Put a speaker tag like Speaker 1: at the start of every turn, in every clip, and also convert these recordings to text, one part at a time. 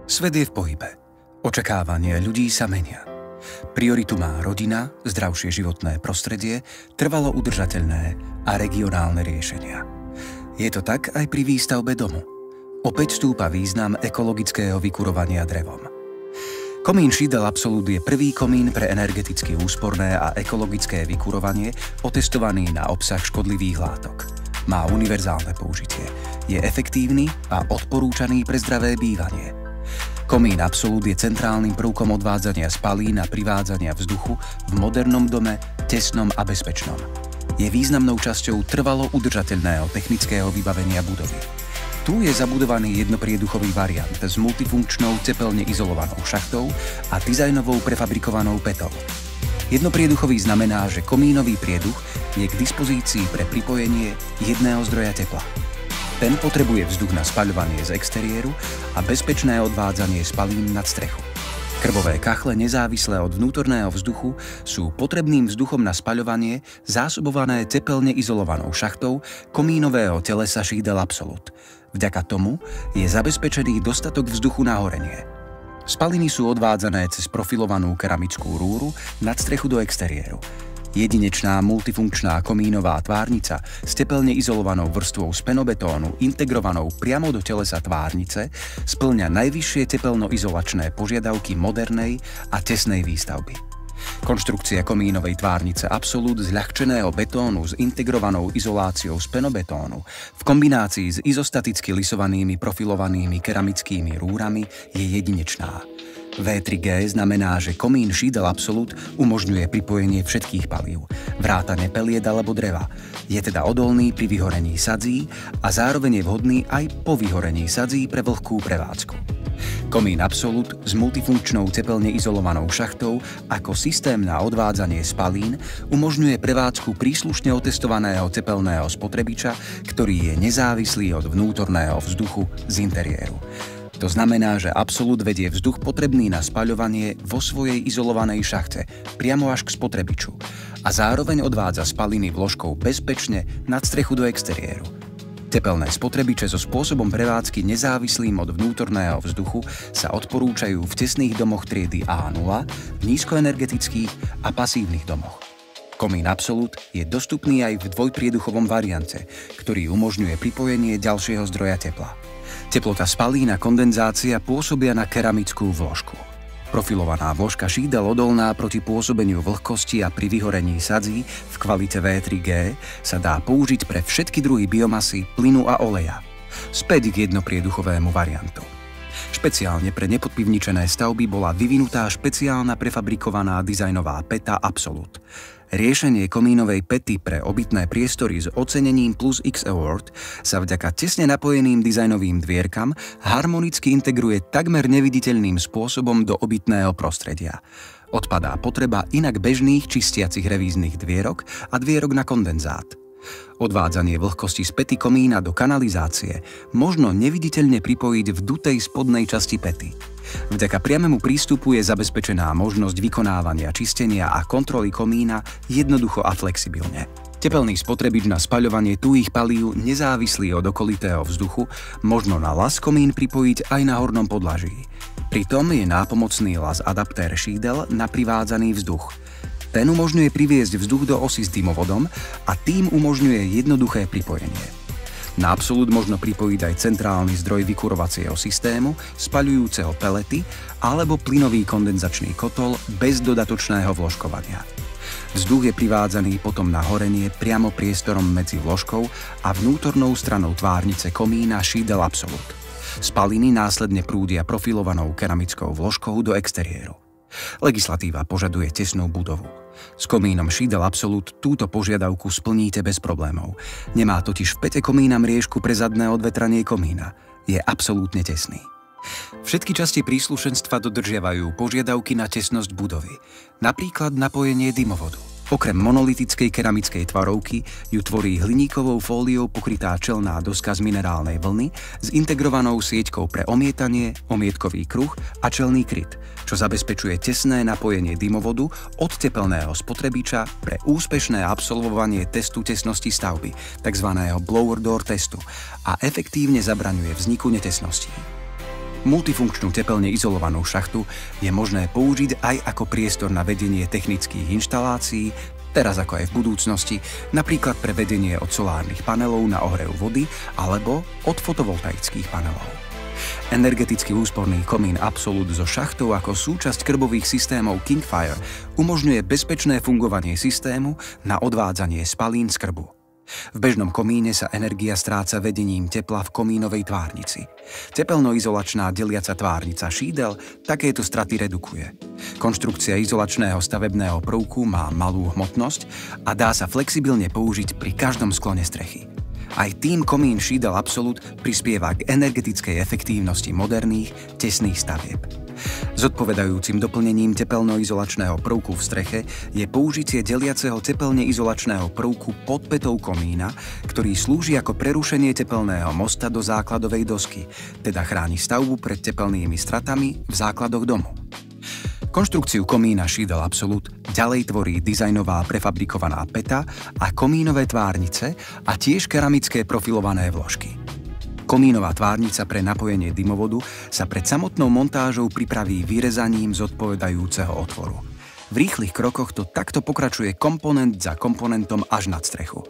Speaker 1: Svet je v pohybe. Očakávania ľudí sa menia. Prioritu má rodina, zdravšie životné prostredie, trvalo udržateľné a regionálne riešenia. Je to tak aj pri výstavbe domu. Opäť stúpa význam ekologického vykurovania drevom. Komín Schiedel Absolut je prvý komín pre energeticky úsporné a ekologické vykurovanie otestovaný na obsah škodlivých látok. Má univerzálne použitie, je efektívny a odporúčaný pre zdravé bývanie. Komín Absolut je centrálnym prvkom odvádzania spalín a privádzania vzduchu v modernom dome, tesnom a bezpečnom. Je významnou časťou trvalo udržateľného technického vybavenia budovy. Tu je zabudovaný jednoprieduchový variant s multifunkčnou tepelne izolovanou šachtou a dizajnovou prefabrikovanou petou. Jednoprieduchový znamená, že komínový prieduch je k dispozícii pre pripojenie jedného zdroja tepla. Ten potrebuje vzduch na spaľovanie z exteriéru a bezpečné odvádzanie spalín nad strechu. Krvové kachle nezávislé od vnútorného vzduchu sú potrebným vzduchom na spaľovanie zásobované tepelne izolovanou šachtou komínového telesa Schiedel Absolut. Vďaka tomu je zabezpečený dostatok vzduchu na horenie. Spaliny sú odvádzané cez profilovanú keramickú rúru nad strechu do exteriéru. Jedinečná multifunkčná komínová tvárnica s tepelne izolovanou vrstvou z penobetónu integrovanou priamo do telesa tvárnice spĺňa najvyššie tepelno-izolačné požiadavky modernej a tesnej výstavby. Konštrukcia komínovej tvárnice Absolut z ľahčeného betónu s integrovanou izoláciou z penobetónu v kombinácii s izostaticky lisovanými profilovanými keramickými rúrami je jedinečná. V3G znamená, že komín Schiedel Absolut umožňuje pripojenie všetkých palív, vrátane peliet alebo dreva. Je teda odolný pri vyhorení sadzí a zároveň je vhodný aj po vyhorení sadzí pre vlhkú prevádzku. Komín Absolut s multifunkčnou tepelne izolovanou šachtou ako systém na odvádzanie spalín umožňuje prevádzku príslušne otestovaného tepelného spotrebiča, ktorý je nezávislý od vnútorného vzduchu z interiéru. To znamená, že Absolut vedie vzduch potrebný na spaľovanie vo svojej izolovanej šachte, priamo až k spotrebiču a zároveň odvádza spaliny vložkou bezpečne nad strechu do exteriéru. Tepelné spotrebiče so spôsobom prevádzky nezávislým od vnútorného vzduchu sa odporúčajú v tesných domoch triedy A0, v nízkoenergetických a pasívnych domoch. Komín Absolut je dostupný aj v dvojprieduchovom variante, ktorý umožňuje pripojenie ďalšieho zdroja tepla. Teplota spalín a kondenzácia pôsobia na keramickú vložku. Profilovaná vložka Schiedel odolná proti pôsobeniu vlhkosti a pri vyhorení sadzí v kvalite V3G sa dá použiť pre všetky druhy biomasy, plynu a oleja. Späť k jednoprieduchovému variantu. Špeciálne pre nepodpivničené stavby bola vyvinutá špeciálna prefabrikovaná dizajnová peta Absolut. Riešenie komínovej pety pre obytné priestory s ocenením Plus X Award sa vďaka tesne napojeným dizajnovým dvierkam harmonicky integruje takmer neviditeľným spôsobom do obytného prostredia. Odpadá potreba inak bežných čistiacich revíznych dvierok a dvierok na kondenzát. Odvádzanie vlhkosti z pety komína do kanalizácie možno neviditeľne pripojiť v dutej spodnej časti pety. Vďaka priamému prístupu je zabezpečená možnosť vykonávania čistenia a kontroly komína jednoducho a flexibilne. Tepelný spotrebič na spaľovanie tuhých palív nezávislý od okolitého vzduchu možno na las komín pripojiť aj na hornom podlaží. Pritom je nápomocný las adaptér Schiedel na privádzaný vzduch. Ten umožňuje priviesť vzduch do osy s dymovodom a tým umožňuje jednoduché pripojenie. Na Absolut možno pripojiť aj centrálny zdroj vykurovacieho systému, spaľujúceho pelety alebo plynový kondenzačný kotol bez dodatočného vložkovania. Vzduch je privádzaný potom na horenie priamo priestorom medzi vložkou a vnútornou stranou tvárnice komína Schiedel Absolut. Spaliny následne prúdia profilovanou keramickou vložkou do exteriéru. Legislatíva požaduje tesnú budovu. S komínom Schiedel Absolut túto požiadavku splníte bez problémov. Nemá totiž v pete komína mriežku pre zadné odvetranie komína. Je absolútne tesný. Všetky časti príslušenstva dodržiavajú požiadavky na tesnosť budovy, napríklad napojenie dymovodu. Okrem monolitickej keramickej tvarovky ju tvorí hliníkovou fóliou pokrytá čelná doska z minerálnej vlny s integrovanou sieťkou pre omietanie, omietkový kruh a čelný kryt, čo zabezpečuje tesné napojenie dymovodu od tepelného spotrebiča pre úspešné absolvovanie testu tesnosti stavby, tzv. Blower door testu, a efektívne zabraňuje vzniku netesností. Multifunkčnú tepelne izolovanú šachtu je možné použiť aj ako priestor na vedenie technických inštalácií, teraz ako aj v budúcnosti, napríklad pre vedenie od solárnych panelov na ohrev vody alebo od fotovoltaických panelov. Energeticky úsporný komín Absolut so šachtou ako súčasť krbových systémov Kingfire umožňuje bezpečné fungovanie systému na odvádzanie spalín z krbu. V bežnom komíne sa energia stráca vedením tepla v komínovej tvárnici. Tepelnoizolačná deliaca tvárnica šídel takéto straty redukuje. Konštrukcia izolačného stavebného prvku má malú hmotnosť a dá sa flexibilne použiť pri každom sklone strechy. Aj tým komín šídel Absolut prispieva k energetickej efektívnosti moderných, tesných stavieb. Zodpovedajúcim doplnením tepelnoizolačného prvku v streche je použitie deliaceho tepelne-izolačného prvku pod pätou komína, ktorý slúži ako prerušenie tepelného mosta do základovej dosky, teda chráni stavbu pred tepelnými stratami v základoch domu. Konštrukciu komína šídel Absolut ďalej tvorí dizajnová prefabrikovaná päta a komínové tvárnice a tiež keramické profilované vložky. Komínová tvárnica pre napojenie dymovodu sa pred samotnou montážou pripraví vyrezaním zodpovedajúceho otvoru. V rýchlych krokoch to takto pokračuje komponent za komponentom až nad strechu.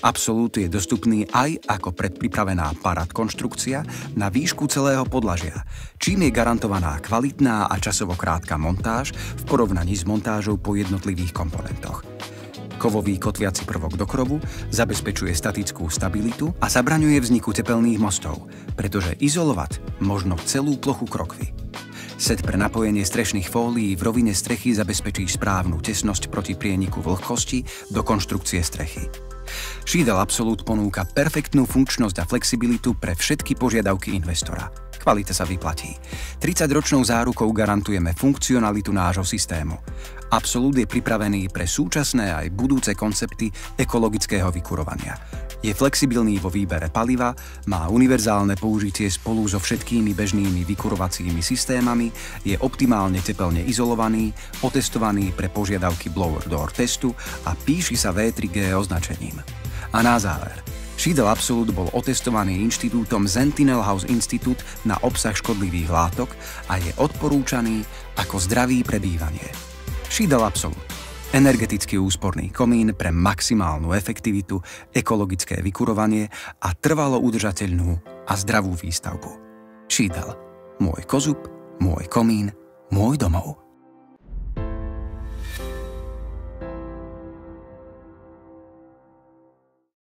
Speaker 1: Absolut je dostupný aj ako predpripravená parad konštrukcia na výšku celého podlažia, čím je garantovaná kvalitná a časovo krátka montáž v porovnaní s montážou po jednotlivých komponentoch. Kovový kotviaci prvok do krovu zabezpečuje statickú stabilitu a zabraňuje vzniku tepelných mostov, pretože izolovať možno celú plochu krokvy. Set pre napojenie strešných fólií v rovine strechy zabezpečí správnu tesnosť proti prieniku vlhkosti do konštrukcie strechy. Šídel Absolut ponúka perfektnú funkčnosť a flexibilitu pre všetky požiadavky investora. Kvalita sa vyplatí. 30-ročnou zárukou garantujeme funkcionalitu nášho systému. Absolut je pripravený pre súčasné aj budúce koncepty ekologického vykurovania. Je flexibilný vo výbere paliva, má univerzálne použitie spolu so všetkými bežnými vykurovacími systémami, je optimálne tepelne izolovaný, otestovaný pre požiadavky blower door testu a píši sa V3G označením. A na záver, šídel Absolut bol otestovaný inštitútom Sentinel House Institute na obsah škodlivých látok a je odporúčaný ako zdravý pre bývanie. Šídel Absolut. Energeticky úsporný komín pre maximálnu efektivitu, ekologické vykurovanie a trvalo udržateľnú a zdravú výstavbu. Šídel. Môj kozub, môj komín, môj domov.